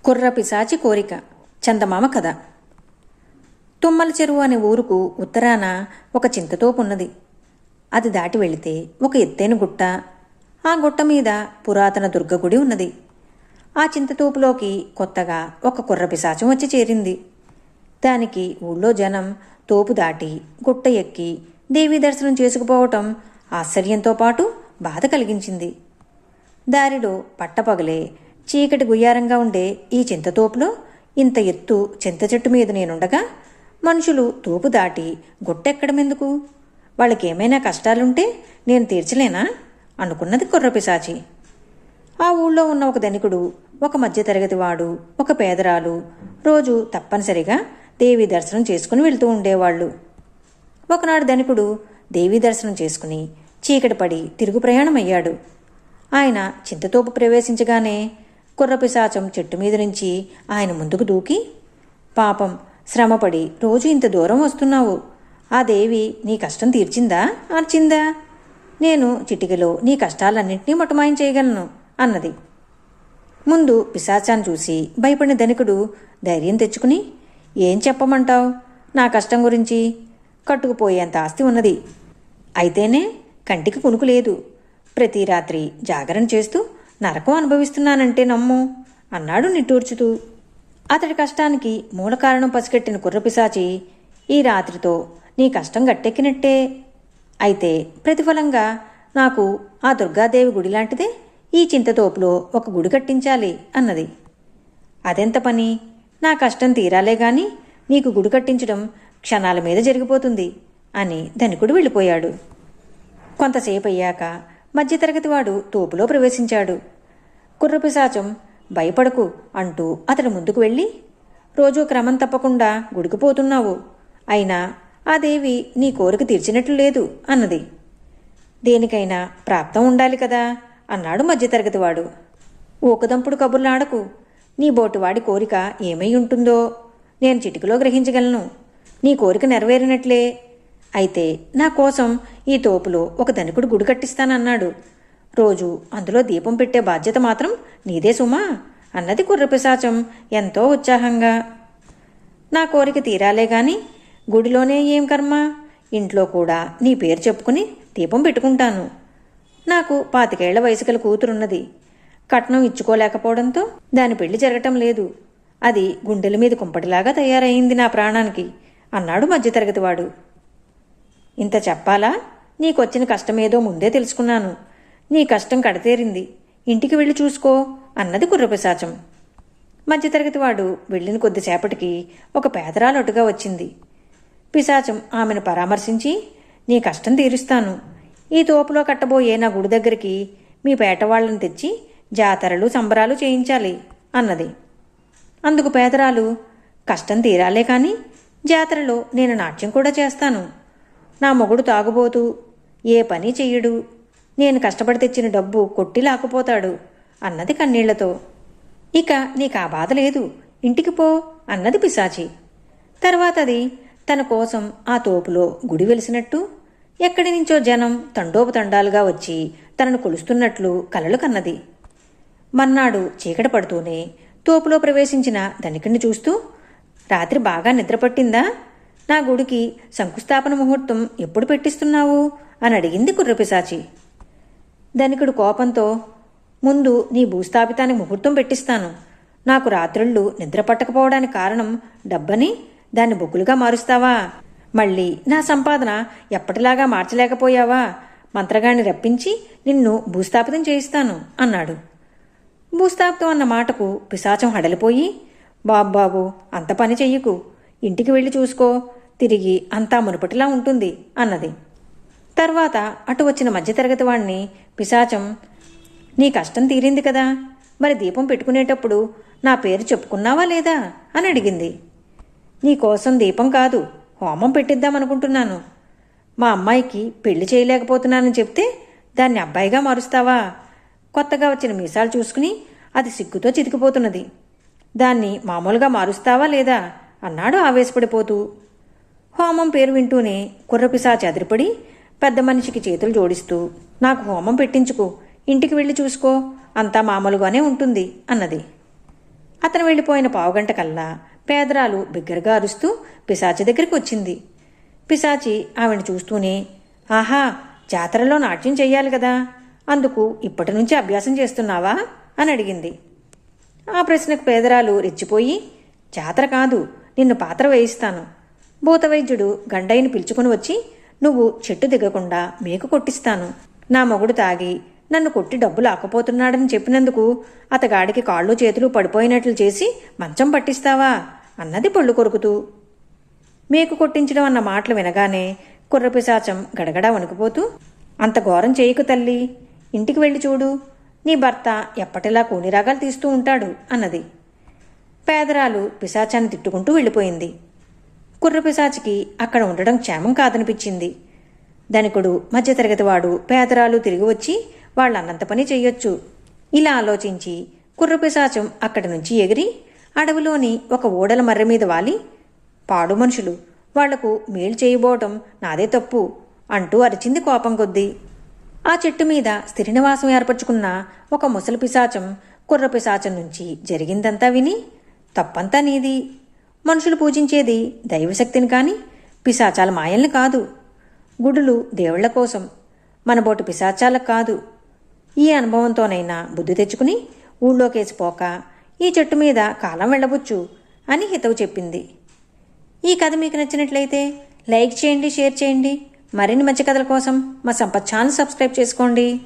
కుర్రపిశాచి కోరిక. చందమామ కథ. తుమ్మల చెరువు అనే ఊరుకు ఉత్తరాన ఒక చింతతోపున్నది. అది దాటి వెళితే ఒక ఎత్తైన గుట్ట. ఆ గుట్ట మీద పురాతన దుర్గగుడి ఉన్నది. ఆ చింతతోపులోకి కొత్తగా ఒక కుర్రపిశాచం వచ్చి చేరింది. దానికి ఊళ్ళో జనం తోపు దాటి గుట్ట ఎక్కి దేవీ దర్శనం చేసుకుపోవటం ఆశ్చర్యంతో పాటు బాధ కలిగించింది. దారిలో పట్టపగలే చీకటి గుయ్యారంగా ఉండే ఈ చింతతోపులో ఇంత ఎత్తు చింత చెట్టు మీద నేనుండగా మనుషులు తోపు దాటి గుట్టెక్కడమెందుకు? వాళ్ళకేమైనా కష్టాలుంటే నేను తీర్చలేనా అనుకున్నది కుర్రపిశాచి. ఆ ఊళ్ళో ఉన్న ఒక ధనికుడు, ఒక మధ్యతరగతి వాడు, ఒక పేదరాలు రోజు తప్పనిసరిగా దేవీ దర్శనం చేసుకుని వెళ్తూ ఉండేవాళ్ళు. ఒకనాడు ధనికుడు దేవీ దర్శనం చేసుకుని చీకటి పడి తిరుగు ప్రయాణమయ్యాడు. ఆయన చింతతోపు ప్రవేశించగానే కుర్రపిశాచం చెట్టు మీద నుంచి ఆయన ముందుకు దూకి, పాపం, శ్రమపడి రోజు ఇంత దూరం వస్తున్నావు. ఆ దేవి నీ కష్టం తీర్చిందా ఆర్చిందా? నేను చిటికలో నీ కష్టాలన్నింటినీ మొటమాయం చేయగలను అన్నది. ముందు పిశాచాన్ని చూసి భయపడిన ధనికుడు ధైర్యం తెచ్చుకుని, ఏం చెప్పమంటావు? నా కష్టం గురించి కట్టుకుపోయేంత ఆస్తి ఉన్నది. అయితేనే కంటికి కునుకు లేదు. ప్రతి రాత్రి జాగరణ చేస్తూ నరకం అనుభవిస్తున్నానంటే నమ్ము అన్నాడు నిట్టూర్చుతూ. అతడి కష్టానికి మూల కారణం పసిగట్టిన కుర్రపిశాచి, ఈ రాత్రితో నీ కష్టం గట్టెక్కినట్టే. అయితే ప్రతిఫలంగా నాకు ఆ దుర్గాదేవి గుడి లాంటిదే ఈ చింతతోపులో ఒక గుడి కట్టించాలి అన్నది. అదెంత పని? నా కష్టం తీరాలే గాని నీకు గుడి కట్టించడం క్షణాల మీద జరిగిపోతుంది అని ధనికుడు వెళ్ళిపోయాడు. కొంతసేపు అయ్యాక మధ్యతరగతి వాడు తోపులో ప్రవేశించాడు. కుర్రపిశాచం భయపడకు అంటూ అతడి ముందుకు వెళ్ళి, రోజూ క్రమం తప్పకుండా గుడికి పోతున్నావు. అయినా ఆ దేవి నీ కోరిక తీర్చినట్లు లేదు అన్నది. దేనికైనా ప్రాప్తం ఉండాలి కదా అన్నాడు మధ్యతరగతి వాడు. ఊకదంపుడు కబుర్లాడకు. నీ బోటువాడి కోరిక ఏమై ఉంటుందో నేను చిటికలో గ్రహించగలను. నీ కోరిక నెరవేరినట్లే. అయితే నా కోసం ఈ తోపులో ఒక ధనికుడు గుడి కట్టిస్తానన్నాడు. రోజు అందులో దీపం పెట్టే బాధ్యత మాత్రం నీదే సుమా అన్నది కుర్రపిశాచం ఎంతో ఉత్సాహంగా. నా కోరిక తీరాలే గాని గుడిలోనే ఏం కర్మ, ఇంట్లో కూడా నీ పేరు చెప్పుకుని దీపం పెట్టుకుంటాను. నాకు 25 ఏళ్ల వయసు గల కూతురున్నది. కట్నం ఇచ్చుకోలేకపోవడంతో దాని పెళ్లి జరగటం లేదు. అది గుండెల మీద కుంపటిలాగా తయారయింది నా ప్రాణానికి అన్నాడు మధ్యతరగతివాడు. ఇంత చెప్పాలా? నీకొచ్చిన కష్టమేదో ముందే తెలుసుకున్నాను. నీ కష్టం కడతేరింది. ఇంటికి వెళ్ళి చూసుకో అన్నది కుర్రపిశాచం. మధ్యతరగతివాడు వెళ్ళిన కొద్దిసేపటికి ఒక పేదరాలు అటుగా వచ్చింది. పిశాచం ఆమెను పరామర్శించి, నీ కష్టం తీరుస్తాను. ఈ తోపులో కట్టబోయే నా గుడి దగ్గరికి మీ పేటవాళ్లను తెచ్చి జాతరలు సంబరాలు చేయించాలి అన్నది. అందుకు పేదరాలు, కష్టం తీరాలే కాని జాతరలో నేను నాట్యం కూడా చేస్తాను. నా మొగుడు తాగుబోతూ ఏ పని చెయ్యడు. నేను కష్టపడి తెచ్చిన డబ్బు కొట్టి లాక్కుపోతాడు అన్నది కన్నీళ్లతో. ఇక నీకా బాధ లేదు, ఇంటికి పో అన్నది పిశాచి. తర్వాతది తన కోసం ఆ తోపులో గుడి వెలిసినట్టు ఎక్కడి నుంచో జనం తండోపతండాలుగా వచ్చి తనను కొలుస్తున్నట్లు కలలు కన్నది. మర్నాడు చీకటి పడుతూనే తోపులో ప్రవేశించిన ధనికుణ్ణి చూస్తూ, రాత్రి బాగా నిద్రపట్టిందా? నా గుడికి శంకుస్థాపన ముహూర్తం ఎప్పుడు పెట్టిస్తున్నావు అని అడిగింది కుర్రపిశాచి. ధనికుడు కోపంతో, ముందు నీ భూస్థాపితానికి ముహూర్తం పెట్టిస్తాను. నాకు రాత్రుళ్ళు నిద్ర పట్టకపోవడానికి కారణం డబ్బని దాన్ని బొగ్గులుగా మారుస్తావా? మళ్ళీ నా సంపాదన ఎప్పటిలాగా మార్చలేకపోయావా? మంత్రగాన్ని రప్పించి నిన్ను భూస్థాపితం చేయిస్తాను అన్నాడు. భూస్థాపితం అన్న మాటకు పిశాచం హడలిపోయి, బాబు అంత పని చెయ్యకు, ఇంటికి వెళ్ళి చూసుకో, తిరిగి అంతా మునుపటిలా ఉంటుంది అన్నది. తర్వాత అటు వచ్చిన మధ్యతరగతి వాణ్ణి పిశాచం, నీ కష్టం తీరింది కదా, మరి దీపం పెట్టుకునేటప్పుడు నా పేరు చెప్పుకున్నావా లేదా అని అడిగింది. నీకోసం దీపం కాదు, హోమం పెట్టిద్దామనుకుంటున్నాను. మా అమ్మాయికి పెళ్లి చేయలేకపోతున్నానని చెప్తే దాన్ని అబ్బాయిగా మారుస్తావా? కొత్తగా వచ్చిన మీసాలు చూసుకుని అది సిగ్గుతో చితికిపోతున్నది. దాన్ని మామూలుగా మారుస్తావా లేదా అన్నాడు ఆవేశపడిపోతూ. హోమం పేరు వింటూనే కుర్రపిశాచి అదిరిపడి పెద్ద మనిషికి చేతులు జోడిస్తూ, నాకు హోమం పెట్టించుకు, ఇంటికి వెళ్ళి చూసుకో, అంతా మామూలుగానే ఉంటుంది అన్నది. అతను వెళ్ళిపోయిన పావుగంట కల్లా పేదరాలు బిగ్గరగా అరుస్తూ పిశాచి దగ్గరికి వచ్చింది. పిశాచి ఆవిడ చూస్తూనే, ఆహా, జాతరలో నాట్యం చెయ్యాలి కదా, అందుకు ఇప్పటి నుంచి అభ్యాసం చేస్తున్నావా అని అడిగింది. ఆ ప్రశ్నకు పేదరాలు రెచ్చిపోయి, జాతర కాదు, నిన్ను పాత్ర వేయిస్తాను. భూతవైద్యుడు గండయ్యని పిలుచుకుని వచ్చి, నువ్వు చెట్టు దిగకుండా మేకు కొట్టిస్తాను. నా మొగుడు తాగి నన్ను కొట్టి డబ్బు లాక్కపోతున్నాడని చెప్పినందుకు అతగాడికి కాళ్ళు చేతులు పడిపోయినట్లు చేసి మంచం పట్టిస్తావా అన్నది పళ్ళు కొరుకుతూ. మేకు కొట్టించడం అన్న మాటలు వినగానే కుర్రపిశాచం గడగడా వణికిపోతూ, అంత ఘోరం చేయకు తల్లి, ఇంటికి వెళ్ళి చూడు, నీ భర్త ఎప్పటిలా కూనిరాగాలు తీస్తూ ఉంటాడు అన్నది. పేదరాలు పిశాచాన్ని తిట్టుకుంటూ వెళ్ళిపోయింది. కుర్రపిశాచికి అక్కడ ఉండడం క్షేమం కాదనిపించింది. ధనికుడు, మధ్యతరగతివాడు, పేదరాలు తిరిగి వచ్చి వాళ్ళన్నంత పని చెయ్యొచ్చు. ఇలా ఆలోచించి కుర్రపిశాచం అక్కడి నుంచి ఎగిరి అడవిలోని ఒక ఓడల మర్రి మీద వాలి, పాడు మనుషులు, వాళ్లకు మేలు చేయబోవటం నాదే తప్పు అంటూ అరిచింది కోపం కొద్దీ. ఆ చెట్టు మీద స్థిర నివాసం ఏర్పరచుకున్న ఒక ముసలి పిశాచం కుర్రపిశాచం నుంచి జరిగిందంతా విని, తప్పంతా నీది, మనుషులు పూజించేది దైవశక్తిని కాని పిశాచాల మాయల్ని కాదు, గుడులు దేవుళ్ల కోసం, మనబోటి పిశాచాలకు కాదు. ఈ అనుభవంతోనైనా బుద్ధి తెచ్చుకుని ఊళ్ళోకేసిపోక ఈ చెట్టు మీద కాలం వెళ్ళబుచ్చు అని హితవు చెప్పింది. ఈ కథ మీకు నచ్చినట్లయితే లైక్ చేయండి, షేర్ చేయండి. మరిన్ని మంచి కథల కోసం మా సంపత్ ఛానల్ సబ్స్క్రైబ్ చేసుకోండి.